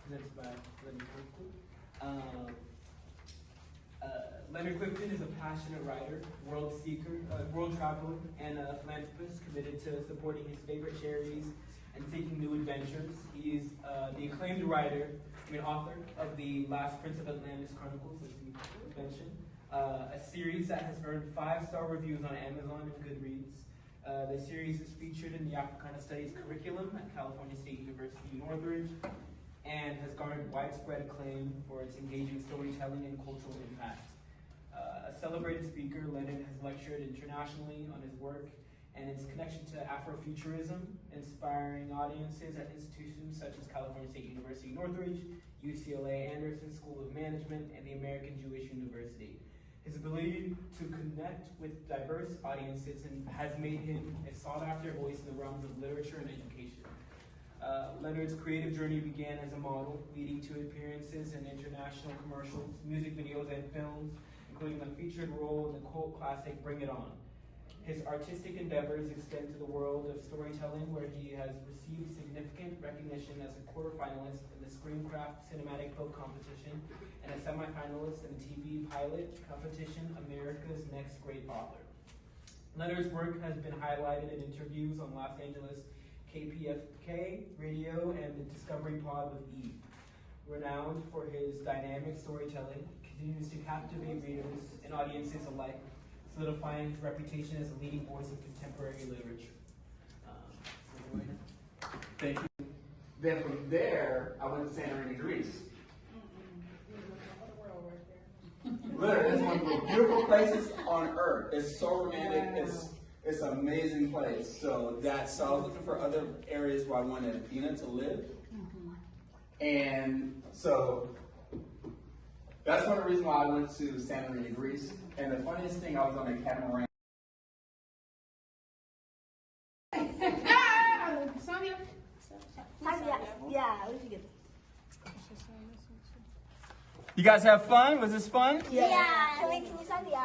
presented by Leonard Clifton. Leonard Clifton is a passionate writer, world seeker, world traveler, and a philanthropist committed to supporting his favorite charities and seeking new adventures. He is the acclaimed author of The Last Prince of Atlantis, Chronicles, as you mentioned, a series that has earned 5-star reviews on Amazon and Goodreads. The series is featured in the Africana Studies curriculum at California State University, Northridge, and has garnered widespread acclaim for its engaging storytelling and cultural impact. A celebrated speaker, Leonard has lectured internationally on his work and its connection to Afrofuturism, inspiring audiences at institutions such as California State University, Northridge, UCLA Anderson School of Management, and the American Jewish University. His ability to connect with diverse audiences has made him a sought-after voice in the realms of literature and education. Leonard's creative journey began as a model, leading to appearances in international commercials, music videos, and films, including a featured role in the cult classic Bring It On. His artistic endeavors extend to the world of storytelling, where he has received significant recognition as a quarterfinalist in the Screencraft Cinematic Book Competition and a semifinalist in the TV pilot competition, America's Next Great Author. Leonard's work has been highlighted in interviews on Los Angeles KPFK radio and the Discovery Pod with Eve. Renowned for his dynamic storytelling, continues to captivate readers and audiences alike, solidifying his reputation as a leading voice of contemporary literature. Thank you. Then from there, I went to Santorini, Greece. Literally, it's one of the most beautiful places on earth. It's so romantic. It's an amazing place. So I was looking for other areas where I wanted Athena to live. And so that's one of the reasons why I went to Santorini, Greece. And the funniest thing, I was on a catamaran. Yeah, we should get. You guys have fun? Was this fun? Yeah. Can you sign the